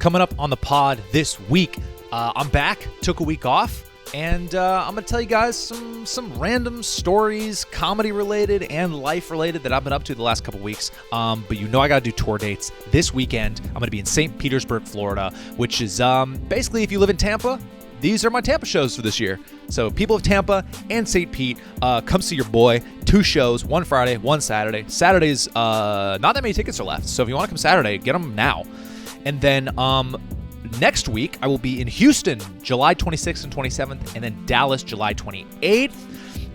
Coming up on the pod this week, I'm back, took a week off, and I'm going to tell you guys some random stories, comedy-related and life-related that I've been up to the last couple weeks. But you know I got to do tour dates. This weekend, I'm going to be in St. Petersburg, Florida, which is basically if you live in Tampa, these are my Tampa shows for this year. So people of Tampa and St. Pete, come see your boy. 2 shows, one Friday, one Saturday. Saturday's, not that many tickets are left. So if you want to come Saturday, get them now. And then next week, I will be in Houston, July 26th and 27th, and then Dallas, July 28th.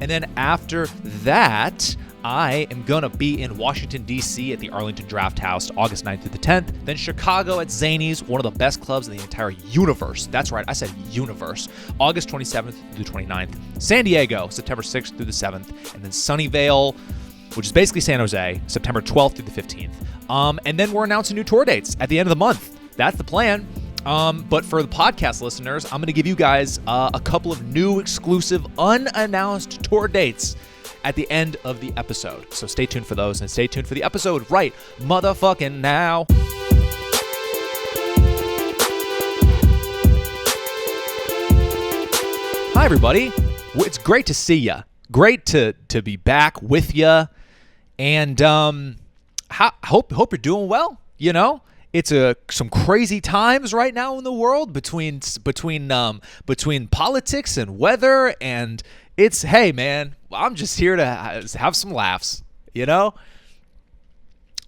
And then after that, I am going to be in Washington, D.C. at the Arlington Draft House, August 9th through the 10th. Then Chicago at Zany's, one of the best clubs in the entire universe. That's right, I said universe. August 27th through the 29th. San Diego, September 6th through the 7th. And then Sunnyvale, which is basically San Jose, September 12th through the 15th. And then we're announcing new tour dates at the end of the month. That's the plan. But for the podcast listeners, I'm going to give you guys a couple of new exclusive unannounced tour dates at the end of the episode. So stay tuned for those and stay tuned for the episode right motherfucking now. Hi, everybody. It's great to see ya. Great to be back with ya. And hope you're doing well. You know, it's some crazy times right now in the world between politics and weather, and it's, hey man, I'm just here to have some laughs, you know?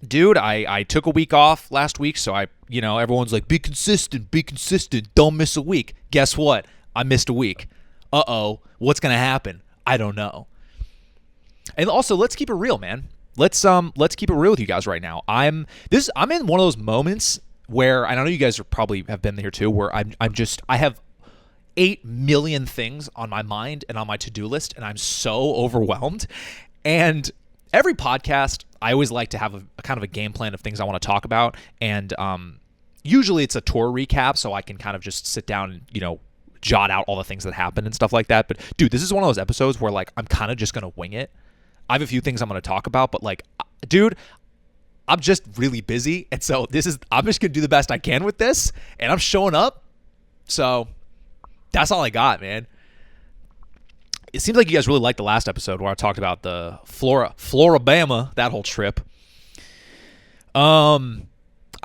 Dude, I took a week off last week, so everyone's like, be consistent, don't miss a week. Guess what? I missed a week. Uh-oh, what's gonna happen? I don't know. And also, let's keep it real, man. Let's keep it real with you guys right now. I'm in one of those moments where, and I know you guys probably have been here too, where I have 8 million things on my mind and on my to-do list, and I'm so overwhelmed. And every podcast, I always like to have a kind of a game plan of things I want to talk about, and usually it's a tour recap, so I can kind of just sit down and jot out all the things that happened and stuff like that. But dude, this is one of those episodes where like I'm kind of just gonna wing it. I have a few things I'm going to talk about, but like, dude, I'm just really busy. And so I'm just going to do the best I can with this, and I'm showing up. So that's all I got, man. It seems like you guys really liked the last episode where I talked about the Floribama, that whole trip. I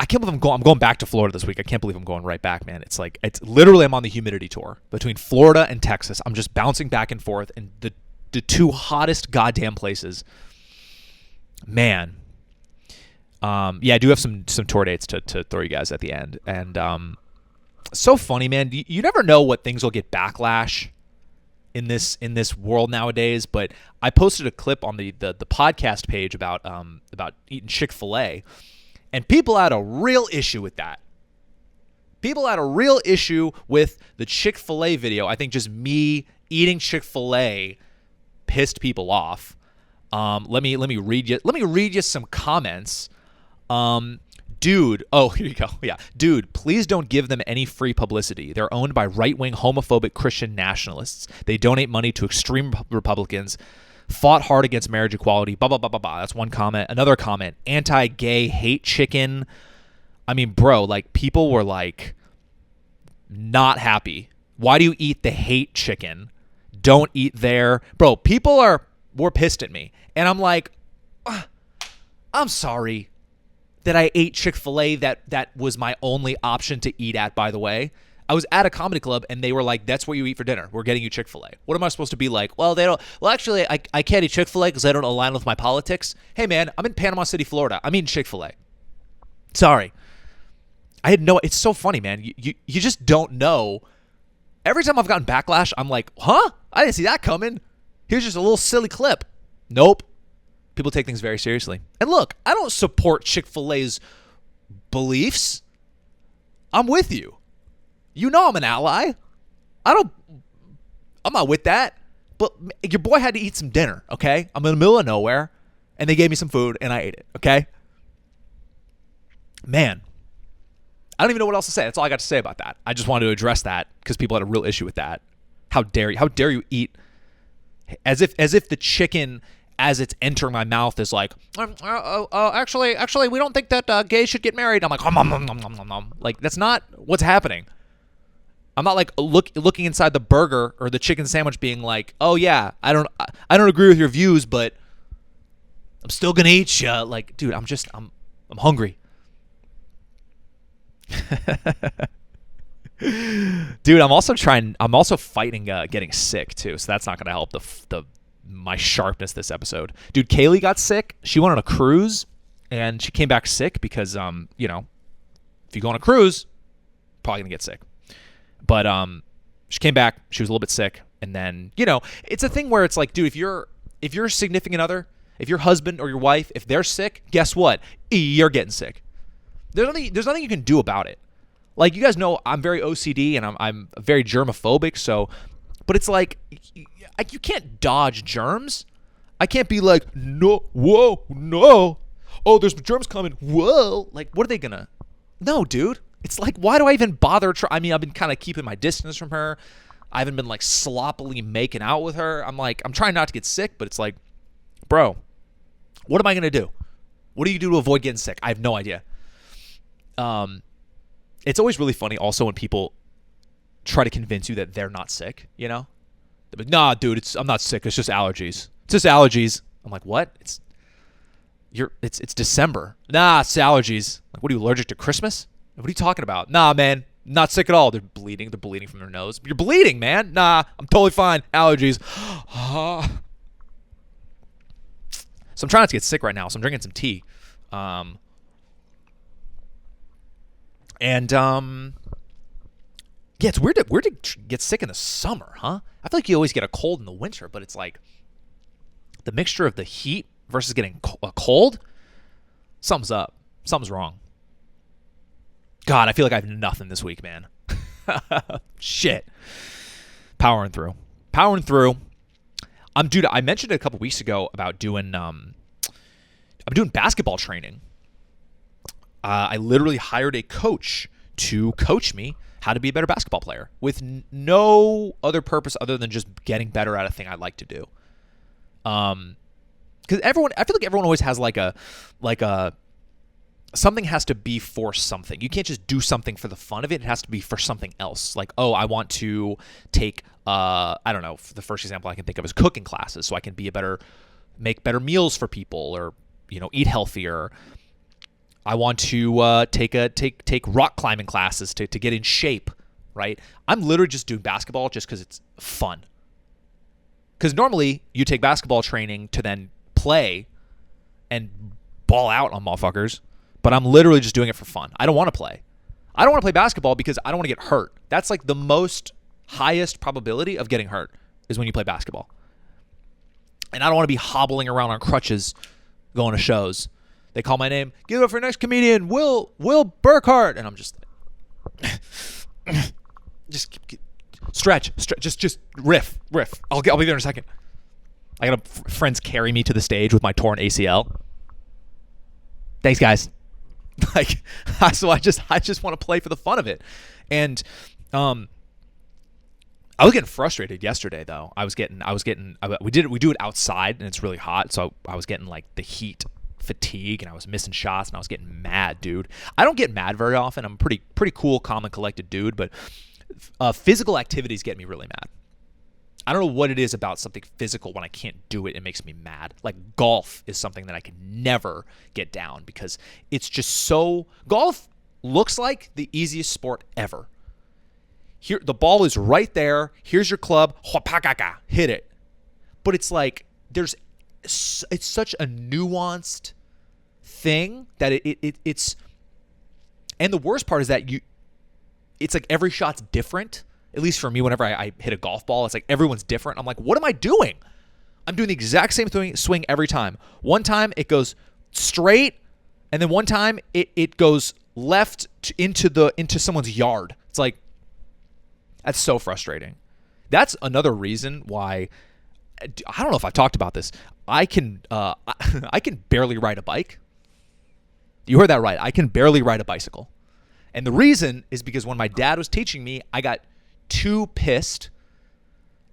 can't believe I'm going back to Florida this week. I can't believe I'm going right back, man. It's literally I'm on the humidity tour between Florida and Texas. I'm just bouncing back and forth, and the 2 hottest goddamn places. Man. Yeah, I do have some tour dates to throw you guys at the end. And so funny, man. You never know what things will get backlash in this world nowadays, but I posted a clip on the podcast page about eating Chick-fil-A, and people had a real issue with that. People had a real issue with the Chick-fil-A video. I think just me eating Chick-fil-A pissed people off. Let me read you some comments. Dude, oh, here you go. Yeah. Dude, please don't give them any free publicity. They're owned by right-wing homophobic Christian nationalists. They donate money to extreme Republicans, fought hard against marriage equality, blah, blah, blah, blah, blah. That's one comment. Another comment, anti-gay, hate chicken. I mean, bro, like, people were like not happy. Why do you eat the hate chicken? Don't eat there. Bro, people were pissed at me. And I'm like, I'm sorry that I ate Chick-fil-A. That was my only option to eat at, by the way. I was at a comedy club, and they were like, that's what you eat for dinner. We're getting you Chick-fil-A. What am I supposed to be like? Well, actually, I can't eat Chick-fil-A because they don't align with my politics. Hey, man, I'm in Panama City, Florida. I'm eating Chick-fil-A. Sorry. It's so funny, man. You just don't know. Every time I've gotten backlash, I'm like, huh? I didn't see that coming. Here's just a little silly clip. Nope. People take things very seriously. And look, I don't support Chick-fil-A's beliefs. I'm with you. You know I'm an ally. I'm not with that. But your boy had to eat some dinner, okay? I'm in the middle of nowhere, and they gave me some food, and I ate it, okay? Man. I don't even know what else to say. That's all I got to say about that. I just wanted to address that because people had a real issue with that. How dare you? How dare you eat as if the chicken as it's entering my mouth is like, actually, we don't think that gays should get married. I'm like, like that's not what's happening. I'm not like looking inside the burger or the chicken sandwich being like, oh yeah, I don't agree with your views, but I'm still gonna eat you. Like, dude, I'm hungry. Dude, I'm also fighting getting sick too, so that's not gonna help my sharpness this episode. Dude, Kaylee got sick. She went on a cruise and she came back sick because if you go on a cruise, probably gonna get sick. But she came back, she was a little bit sick, and then, it's a thing where it's like, dude, if your significant other, if your husband or your wife, if they're sick, guess what? You're getting sick. There's nothing you can do about it. Like, you guys know I'm very OCD and I'm very germophobic, so, but it's like you can't dodge germs. I can't be like, no, whoa, no. Oh, there's germs coming. Whoa. Like, what are they gonna? No, dude. It's like, why do I even bother? I've been kind of keeping my distance from her. I haven't been like sloppily making out with her. I'm trying not to get sick, but it's like, bro, what am I gonna do? What do you do to avoid getting sick? I have no idea. It's always really funny also when people try to convince you that they're not sick, They're like, nah, dude, I'm not sick. It's just allergies. It's just allergies. I'm like, what? It's December. Nah, it's allergies. Like, what are you, allergic to Christmas? What are you talking about? Nah, man, not sick at all. They're bleeding. They're bleeding from their nose. You're bleeding, man. Nah, I'm totally fine. Allergies. So I'm trying not to get sick right now. So I'm drinking some tea. Yeah, it's weird to get sick in the summer, huh? I feel like you always get a cold in the winter, but it's like the mixture of the heat versus getting a cold. Something's up. Something's wrong. God, I feel like I have nothing this week, man. Shit. Powering through. Dude, I mentioned it a couple weeks ago about doing I'm doing basketball training. I literally hired a coach to coach me how to be a better basketball player with no other purpose other than just getting better at a thing I like to do. Because I feel like everyone always has like a something has to be for something. You can't just do something for the fun of it. It has to be for something else. Like, oh, I want to take, I don't know, the first example I can think of is cooking classes so I can make better meals for people or, eat healthier. I want to take rock climbing classes to get in shape, right? I'm literally just doing basketball just because it's fun. Because normally you take basketball training to then play and ball out on motherfuckers. But I'm literally just doing it for fun. I don't want to play. I don't want to play basketball because I don't want to get hurt. That's like the most highest probability of getting hurt is when you play basketball. And I don't want to be hobbling around on crutches going to shows. They call my name, give it up for your next comedian, Will Burkart. And I'm just just stretch, just riff. I'll be there in a second. I got friends carry me to the stage with my torn ACL. Thanks, guys. Like, so I just want to play for the fun of it. And I was getting frustrated yesterday though. We do it outside and it's really hot, so I was getting like the heat fatigue and I was missing shots and I was getting mad, dude. I don't get mad very often. I'm a pretty cool, calm and collected dude, but physical activities get me really mad. I don't know what it is about something physical when I can't do it. It makes me mad. Like golf is something that I can never get down because it's just so... Golf looks like the easiest sport ever. Here, the ball is right there. Here's your club. Hit it. But it's like it's such a nuanced thing that it's... And the worst part is that it's like every shot's different. At least for me, whenever I hit a golf ball, it's like everyone's different. I'm like, what am I doing? I'm doing the exact same swing every time. One time it goes straight, and then one time it goes left into someone's yard. It's like, that's so frustrating. That's another reason why, I don't know if I've talked about this. I can barely ride a bike. You heard that right. I can barely ride a bicycle. And the reason is because when my dad was teaching me, I got too pissed,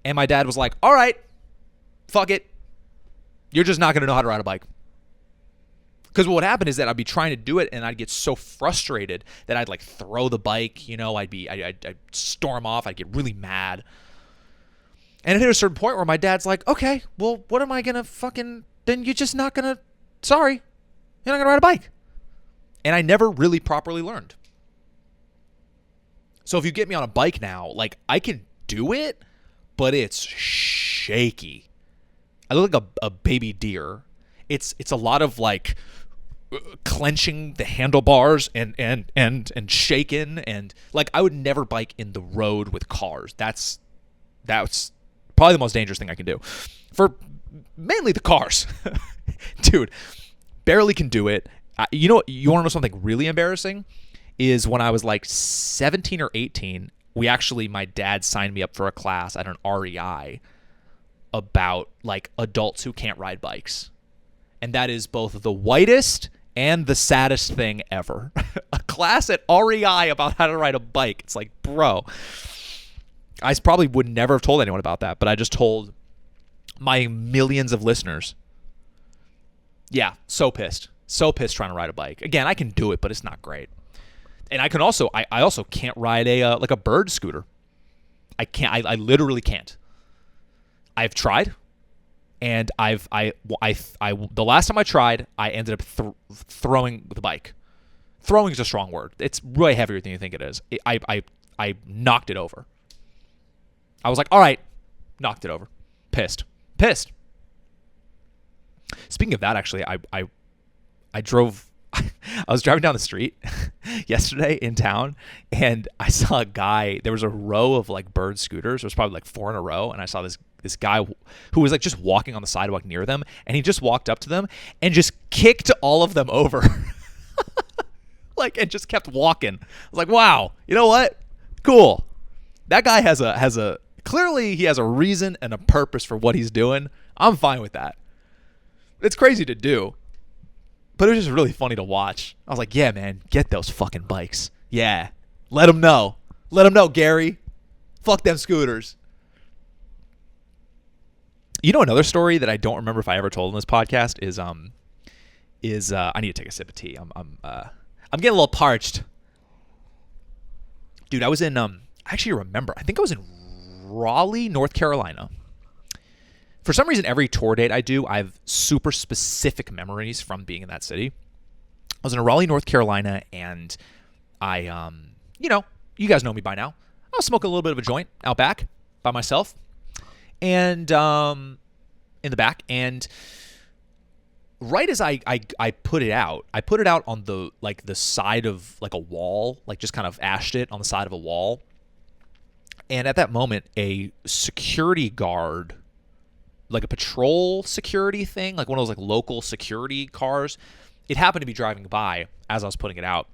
and my dad was like, all right, fuck it, You're just not going to know how to ride a bike. Because what would happen is that I'd be trying to do it and I'd get so frustrated that I'd like throw the bike, I'd storm off, I'd get really mad. And it hit a certain point where my dad's like, okay, well, what am I going to then you're just not going to, sorry, you're not going to ride a bike. And I never really properly learned. So if you get me on a bike now, like I can do it, but it's shaky. I look like a baby deer. It's a lot of like clenching the handlebars and shaking, and like I would never bike in the road with cars. That's probably the most dangerous thing I can do. For mainly the cars. Dude, barely can do it. You want to know something really embarrassing? Is when I was like 17 or 18, my dad signed me up for a class at an REI about like adults who can't ride bikes. And that is both the whitest and the saddest thing ever. A class at REI about how to ride a bike. It's like, bro, I probably would never have told anyone about that, but I just told my millions of listeners. Yeah, so pissed. So pissed trying to ride a bike. Again, I can do it, but it's not great. And I also can't ride a bird scooter. I can't. I literally can't. I've tried, and the last time I tried, I ended up throwing the bike. Throwing is a strong word. It's way heavier than you think it is. I knocked it over. I was like, all right, knocked it over. Pissed. Speaking of that, actually, I drove. I was driving down the street yesterday in town, and I saw a guy. There was a row of like bird scooters. There was probably like 4 in a row, and I saw this guy who was like just walking on the sidewalk near them, and he just walked up to them and just kicked all of them over, and just kept walking. I was like, wow, you know what? Cool. That guy has a clearly he has a reason and a purpose for what he's doing. I'm fine with that. It's crazy to do. But it was just really funny to watch. I was like, yeah, man, get those fucking bikes. Yeah. Let them know. Let them know, Gary. Fuck them scooters. You know another story that I don't remember if I ever told in this podcast is I need to take a sip of tea. I'm getting a little parched. Dude, I was in I actually remember. I think I was in Raleigh, North Carolina. For some reason, every tour date I do, I have super specific memories from being in that city. I was in Raleigh, North Carolina, and I, you guys know me by now. I was smoking a little bit of a joint out back by myself, and in the back. And right as I put it out on the side of like a wall, like just kind of ashed it on the side of a wall. And at that moment, a security guard, like a patrol security thing, like one of those like local security cars, it happened to be driving by as I was putting it out.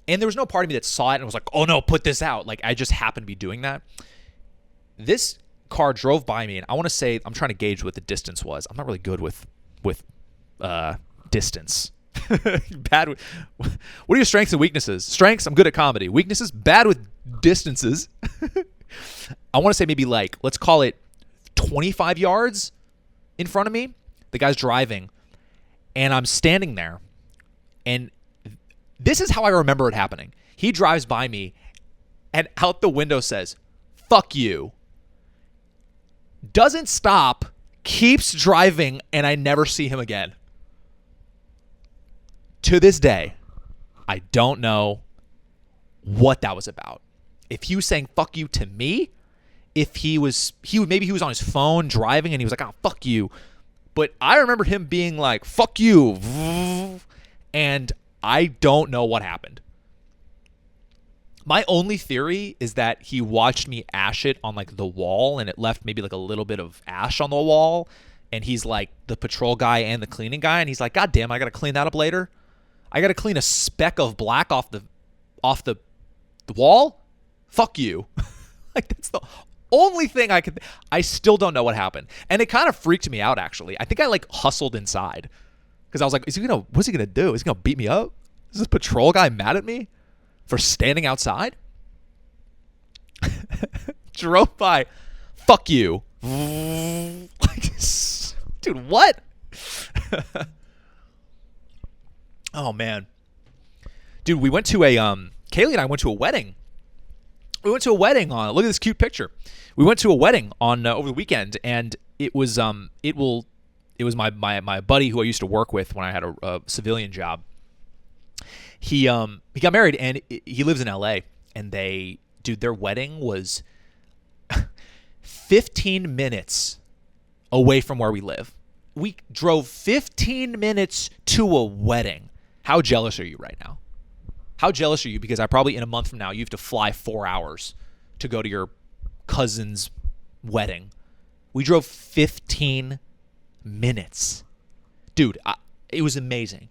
And there was no part of me that saw it and was like, oh no, put this out. Like I just happened to be doing that. This car drove by me, and I want to say, I'm trying to gauge what the distance was. I'm not really good with distance. Bad with, what are your strengths and weaknesses? Strengths, I'm good at comedy. Weaknesses, bad with distances. I want to say maybe like, let's call it 25 yards in front of me. The guy's driving, and I'm standing there, and this is how I remember it happening. He drives by me, and out the window says, "Fuck you." Doesn't stop, keeps driving, and I never see him again. To this day, I don't know what that was about. If he was saying "fuck you" to me, if he was on his phone driving and he was like, "Oh, fuck you." But I remember him being like, "Fuck you." And I don't know what happened. My only theory is that he watched me ash it on like the wall, and it left maybe like a little bit of ash on the wall. And he's like the patrol guy and the cleaning guy, and he's like, "God damn, I gotta clean that up later. I gotta clean a speck of black off the wall. Fuck you." Like that's the only thing I still don't know what happened. And it kind of freaked me out, actually. I think I like hustled inside because I was like, what's he gonna do? Is he gonna beat me up? Is this patrol guy mad at me for standing outside? Drove by. Fuck you. Like, Dude, what? Oh man. Dude, we went to a Kaylee and I went to a wedding. We went to a wedding on, look at this cute picture. We went to a wedding on over the weekend, and it was my buddy who I used to work with when I had a civilian job. He got married, and he lives in LA, and their wedding was 15 minutes away from where we live. We drove 15 minutes to a wedding. How jealous are you right now? How jealous are you? Because I probably in a month from now, you have to fly 4 hours to go to your cousin's wedding. We drove 15 minutes. Dude, it was amazing.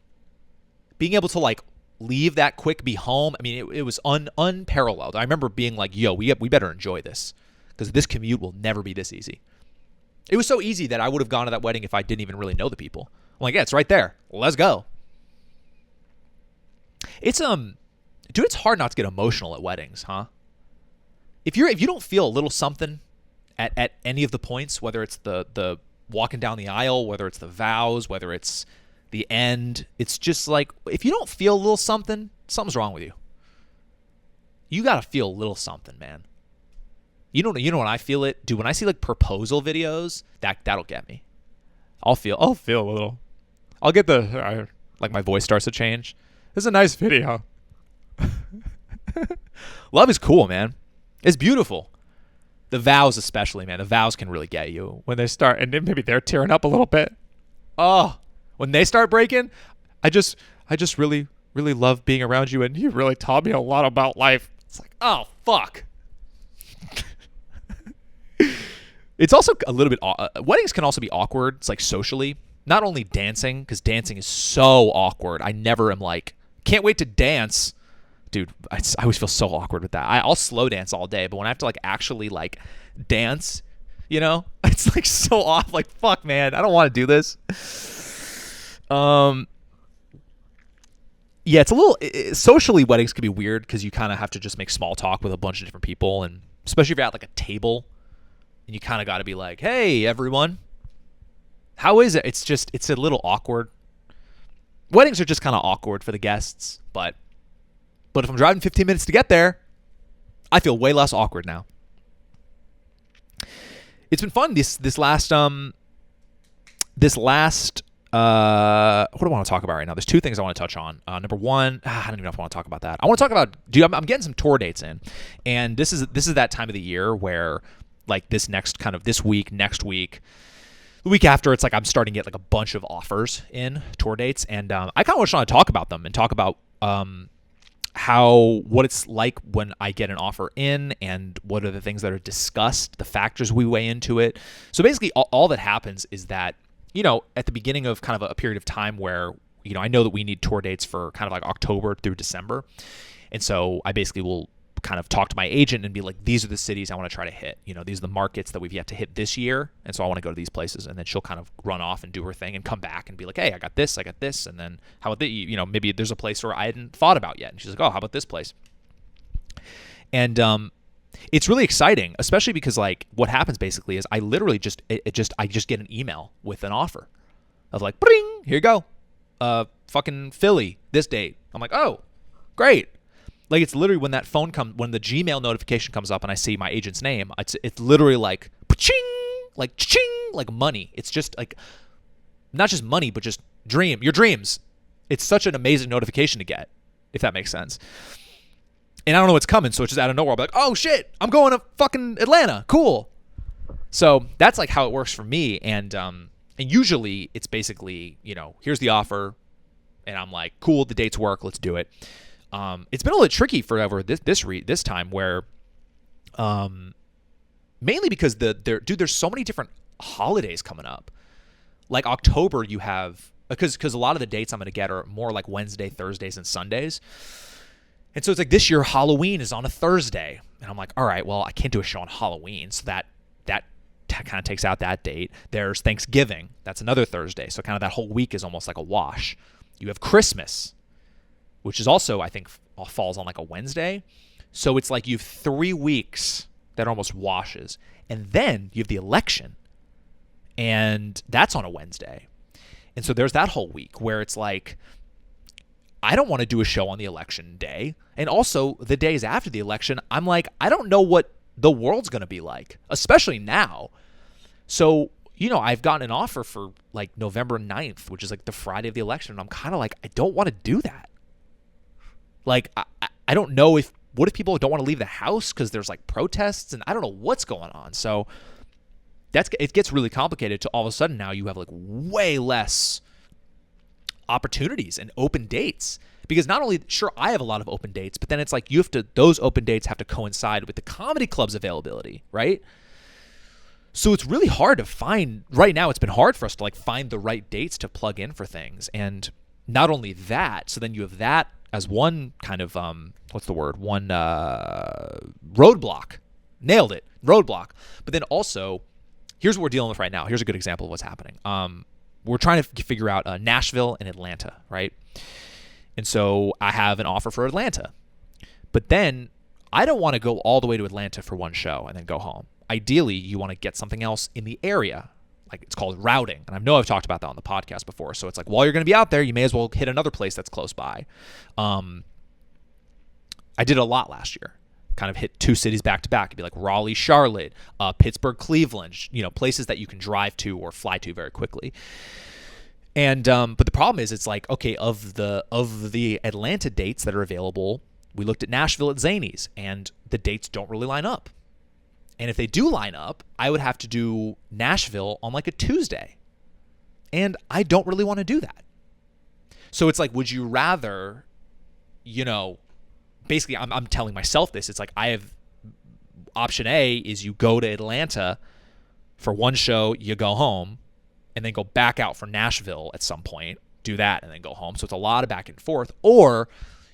Being able to like leave that quick, be home. I mean, it was unparalleled. I remember being like, yo, we better enjoy this because this commute will never be this easy. It was so easy that I would have gone to that wedding if I didn't even really know the people. I'm like, yeah, it's right there. Let's go. It's dude, it's hard not to get emotional at weddings, huh? If you don't feel a little something at any of the points, whether it's the walking down the aisle, whether it's the vows, whether it's the end, it's just like if you don't feel a little something, something's wrong with you. You gotta feel a little something, man. You know when I feel it, dude. When I see like proposal videos, that'll get me. I'll feel a little. I'll get like my voice starts to change. This is a nice video. Love is cool, man. It's beautiful. The vows especially, man. The vows can really get you when they start, and then maybe they're tearing up a little bit. Oh, when they start breaking, I just really, really love being around you, and you really taught me a lot about life. It's like, oh, fuck. It's also a little bit, weddings can also be awkward. It's like socially, not only dancing, because dancing is so awkward. I never am like, can't wait to dance. Dude, I always feel so awkward with that. I'll slow dance all day, but when I have to like actually like dance, you know, it's like so off. Like, fuck, man, I don't want to do this. Yeah, it's a little socially. Weddings can be weird because you kind of have to just make small talk with a bunch of different people, and especially if you're at like a table, and you kind of got to be like, "Hey, everyone, how is it?" It's a little awkward. Weddings are just kind of awkward for the guests, but if I'm driving 15 minutes to get there, I feel way less awkward now. It's been fun this last what do I want to talk about right now? There's two things I want to touch on. Number one, I don't even know if I want to talk about that. I want to talk about, dude, I'm getting some tour dates in, and this is that time of the year where like this week, next week, the week after, it's like I'm starting to get like a bunch of offers in tour dates, and I kind of want to talk about them and talk about what it's like when I get an offer in, and what are the things that are discussed, the factors we weigh into it. So basically, all that happens is that, you know, at the beginning of kind of a period of time where, you know, I know that we need tour dates for kind of like October through December, and so I basically will kind of talk to my agent and be like, these are the cities I want to try to hit. You know, these are the markets that we've yet to hit this year, and so I want to go to these places. And then she'll kind of run off and do her thing and come back and be like, hey, I got this, and then how about you know, maybe there's a place where I hadn't thought about yet, and she's like, oh, how about this place? And it's really exciting, especially because like what happens basically is I literally just get an email with an offer of like, bring, here you go, fucking Philly, this date. I'm like, oh, great. Like, it's literally when when the Gmail notification comes up and I see my agent's name, it's literally like, ching, like ching, like money. It's just like, not just money, but just your dreams. It's such an amazing notification to get, if that makes sense. And I don't know what's coming, so it's just out of nowhere. I'll be like, oh shit, I'm going to fucking Atlanta. Cool. So that's like how it works for me. And usually it's basically, you know, here's the offer, and I'm like, cool, the dates work, let's do it. It's been a little tricky forever this time where, mainly because there's so many different holidays coming up. Like October, you have, because a lot of the dates I'm going to get are more like Wednesday, Thursdays, and Sundays. And so it's like this year Halloween is on a Thursday, and I'm like, all right, well, I can't do a show on Halloween, so that kind of takes out that date. There's Thanksgiving, that's another Thursday, so kind of that whole week is almost like a wash. You have Christmas, which is also, I think, falls on like a Wednesday. So it's like you have 3 weeks that almost washes. And then you have the election. And that's on a Wednesday. And so there's that whole week where it's like, I don't want to do a show on the election day. And also the days after the election, I'm like, I don't know what the world's going to be like, especially now. So, I've gotten an offer for like November 9th, which is like the Friday of the election. And I'm kind of like, I don't want to do that. Like, I don't know what if people don't want to leave the house because there's like protests and I don't know what's going on. So it gets really complicated to all of a sudden now you have like way less opportunities and open dates, because not only, sure, I have a lot of open dates, but then it's like those open dates have to coincide with the comedy club's availability, right? So it's really hard to find. Right now it's been hard for us to like find the right dates to plug in for things. And not only that, so then you have that as one kind of one roadblock. Nailed it. Roadblock. But then also, here's what we're dealing with right now. Here's a good example of what's happening. We're trying to figure out Nashville and Atlanta, right? And so I have an offer for Atlanta. But then I don't want to go all the way to Atlanta for one show and then go home. Ideally, you want to get something else in the area. Like, it's called routing. And I know I've talked about that on the podcast before. So it's like, while you're going to be out there, you may as well hit another place that's close by. I did a lot last year. Kind of hit 2 cities back to back. It'd be like Raleigh, Charlotte, Pittsburgh, Cleveland, places that you can drive to or fly to very quickly. And but the problem is, it's like, okay, of the Atlanta dates that are available, we looked at Nashville at Zany's, and the dates don't really line up. And if they do line up, I would have to do Nashville on like a Tuesday. And I don't really want to do that. So it's like, would you rather, basically I'm telling myself this. It's like, I have option A is you go to Atlanta for one show, you go home, and then go back out for Nashville at some point, do that, and then go home. So it's a lot of back and forth. Or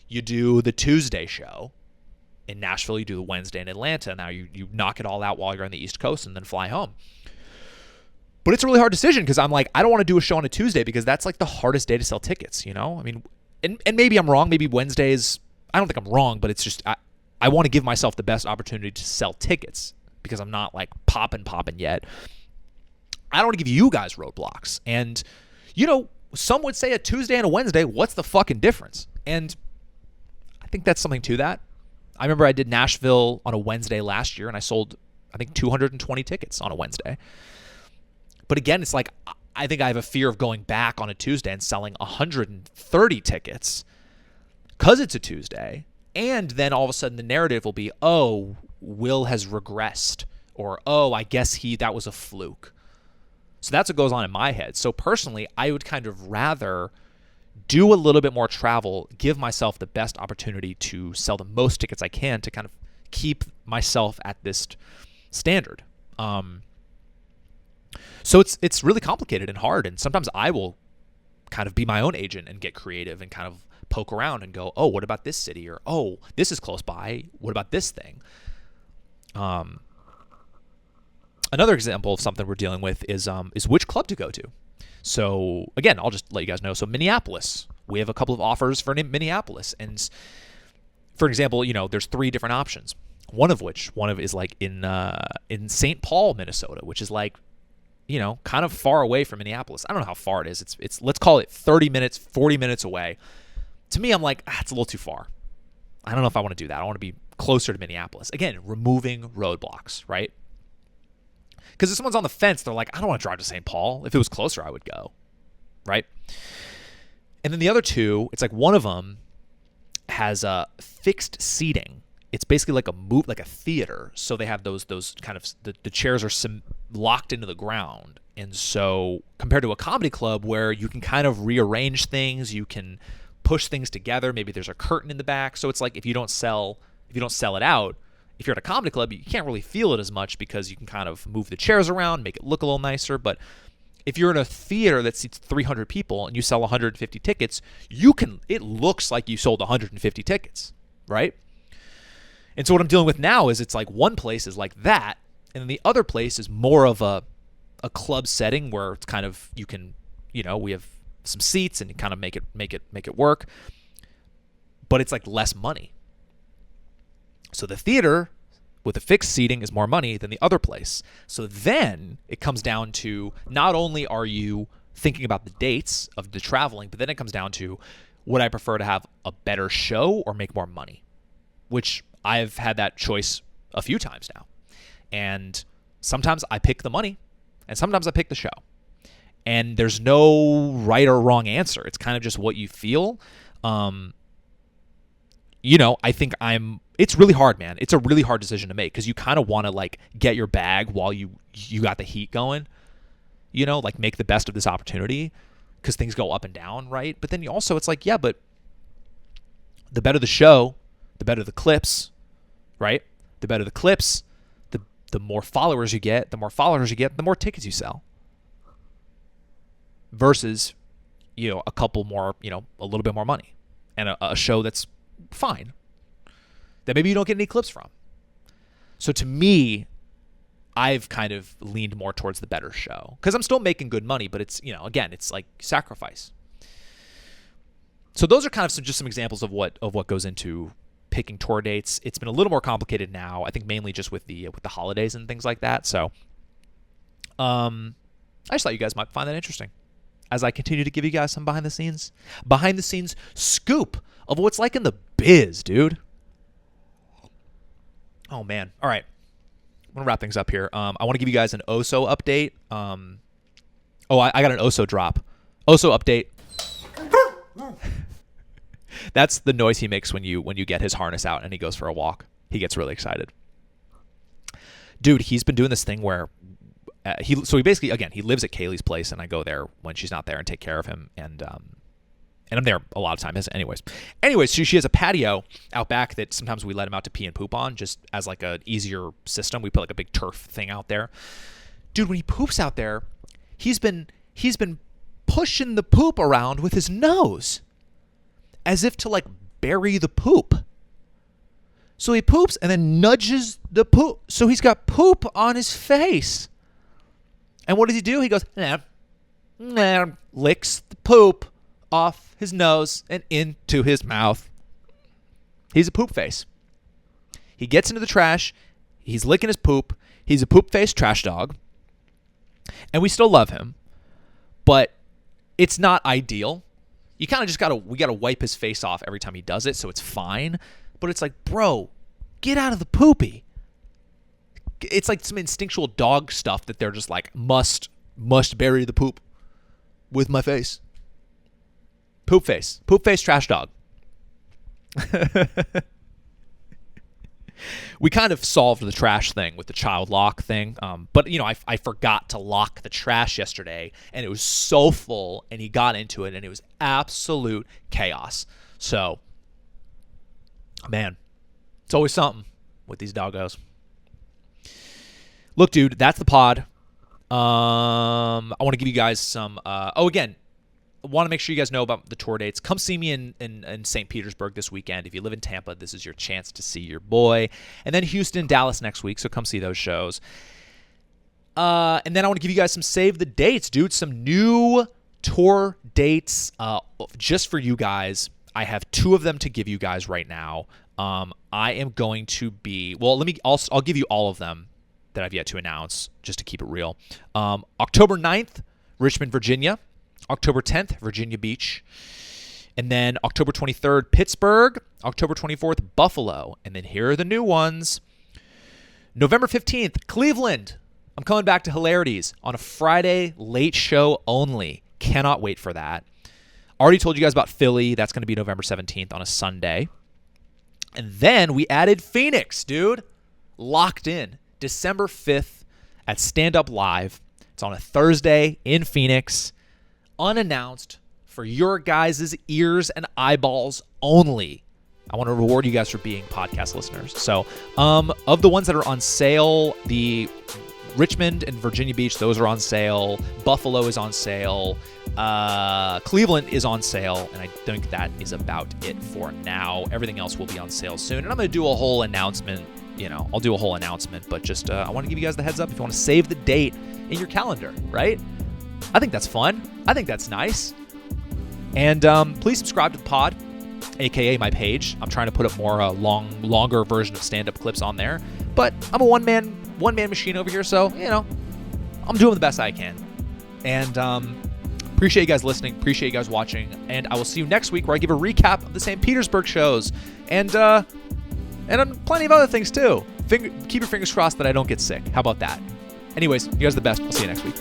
you do the Tuesday show in Nashville, you do the Wednesday in Atlanta. Now you knock it all out while you're on the East Coast and then fly home. But it's a really hard decision because I'm like, I don't want to do a show on a Tuesday because that's like the hardest day to sell tickets, I mean, and maybe I'm wrong. Maybe Wednesdays, I don't think I'm wrong, but it's just, I want to give myself the best opportunity to sell tickets because I'm not like popping yet. I don't want to give you guys roadblocks. And, some would say a Tuesday and a Wednesday, what's the fucking difference? And I think that's something to that. I remember I did Nashville on a Wednesday last year and I sold, I think, 220 tickets on a Wednesday. But again, it's like, I think I have a fear of going back on a Tuesday and selling 130 tickets because it's a Tuesday. And then all of a sudden the narrative will be, oh, Will has regressed, or, oh, I guess that was a fluke. So that's what goes on in my head. So personally, I would kind of rather do a little bit more travel, give myself the best opportunity to sell the most tickets I can to kind of keep myself at this standard. So it's really complicated and hard. And sometimes I will kind of be my own agent and get creative and kind of poke around and go, oh, what about this city? Or, oh, this is close by. What about this thing? Another example of something we're dealing with is which club to go to. So again, I'll just let you guys know. So Minneapolis, we have a couple of offers for Minneapolis. And for example, there's 3 different options. One of is like in St. Paul, Minnesota, which is like, kind of far away from Minneapolis. I don't know how far it is. It's let's call it 30 minutes, 40 minutes away. To me, I'm like, it's a little too far. I don't know if I want to do that. I want to be closer to Minneapolis. Again, removing roadblocks, right? Because if someone's on the fence, they're like, I don't want to drive to St. Paul. If it was closer, I would go, right? And then the other 2, it's like one of them has fixed seating. It's basically like a theater. So they have those kind of the chairs are locked into the ground. And so compared to a comedy club where you can kind of rearrange things, you can push things together. Maybe there's a curtain in the back. So it's like if you don't sell it out, if you're at a comedy club, you can't really feel it as much because you can kind of move the chairs around, make it look a little nicer. But if you're in a theater that seats 300 people and you sell 150 tickets, it looks like you sold 150 tickets, right? And so what I'm dealing with now is it's like one place is like that, and then the other place is more of a club setting where it's kind of, you can, we have some seats and kind of make it work, but it's like less money. So the theater with a fixed seating is more money than the other place. So then it comes down to, not only are you thinking about the dates of the traveling, but then it comes down to, would I prefer to have a better show or make more money? Which I've had that choice a few times now. And sometimes I pick the money and sometimes I pick the show. And there's no right or wrong answer. It's kind of just what you feel. I think it's really hard, man. It's a really hard decision to make because you kind of want to like get your bag while you got the heat going, like make the best of this opportunity because things go up and down, right? But then you also, it's like, yeah, but the better the show, the better the clips, right? The better the clips, the more followers you get, the more tickets you sell. Versus, a couple more, a little bit more money and a show that's fine that maybe you don't get any clips from. So to me, I've kind of leaned more towards the better show because I'm still making good money, but it's, again, it's like sacrifice. So those are kind of just some examples of what goes into picking tour dates. It's been a little more complicated now, I think mainly just with the holidays and things like that. So I just thought you guys might find that interesting as I continue to give you guys some behind the scenes scoop of what's like in the biz, dude. Oh, man. All right. I'm going to wrap things up here. I want to give you guys an OSO update. I got an OSO drop. OSO update. That's the noise he makes when you get his harness out and he goes for a walk. He gets really excited. Dude, he's been doing this thing where he basically, again, he lives at Kaylee's place and I go there when she's not there and take care of him. And I'm there a lot of times. Anyways, she has a patio out back that sometimes we let him out to pee and poop on just as like an easier system. We put like a big turf thing out there. Dude, when he poops out there, he's been pushing the poop around with his nose as if to like bury the poop. So he poops and then nudges the poop. So he's got poop on his face. And what does he do? He goes, licks the poop off his nose and into his mouth. He's a poop face. He gets into the trash. He's licking his poop. He's a poop face trash dog. And we still love him. But it's not ideal. You kind of just we gotta wipe his face off every time he does it, so it's fine. But it's like, bro, get out of the poopy. It's like some instinctual dog stuff that they're just like, must bury the poop with my face. Poop face trash dog. We kind of solved the trash thing with the child lock thing. But, I forgot to lock the trash yesterday, and it was so full, and he got into it, and it was absolute chaos. So, man, it's always something with these doggos. Look, dude, that's the pod. I want to give you guys some... again, I want to make sure you guys know about the tour dates. Come see me in St. Petersburg this weekend. If you live in Tampa, this is your chance to see your boy. And then Houston, Dallas next week, so come see those shows. And then I want to give you guys some save the dates, dude. Some new tour dates just for you guys. I have 2 of them to give you guys right now. I am going to be... Well, I'll give you all of them that I've yet to announce, just to keep it real. October 9th, Richmond, Virginia. October 10th, Virginia Beach. And then October 23rd, Pittsburgh. October 24th, Buffalo. And then here are the new ones. November 15th, Cleveland. I'm coming back to Hilarities on a Friday late show only. Cannot wait for that. Already told you guys about Philly. That's going to be November 17th on a Sunday. And then we added Phoenix, dude. Locked in. December 5th at Stand Up Live. It's on a Thursday in Phoenix. Unannounced for your guys' ears and eyeballs only. I want to reward you guys for being podcast listeners. So, of the ones that are on sale, the Richmond and Virginia Beach, those are on sale. Buffalo is on sale. Cleveland is on sale. And I think that is about it for now. Everything else will be on sale soon. And I'm going to do a whole announcement. I'll do a whole announcement. But just I want to give you guys the heads up if you want to save the date in your calendar, right? I think that's fun. I think that's nice. And please subscribe to the pod, a.k.a. my page. I'm trying to put up more longer version of stand-up clips on there. But I'm a one-man machine over here, so, I'm doing the best I can. And appreciate you guys listening. Appreciate you guys watching. And I will see you next week where I give a recap of the St. Petersburg shows. And plenty of other things, too. Keep your fingers crossed that I don't get sick. How about that? Anyways, you guys are the best. I'll see you next week.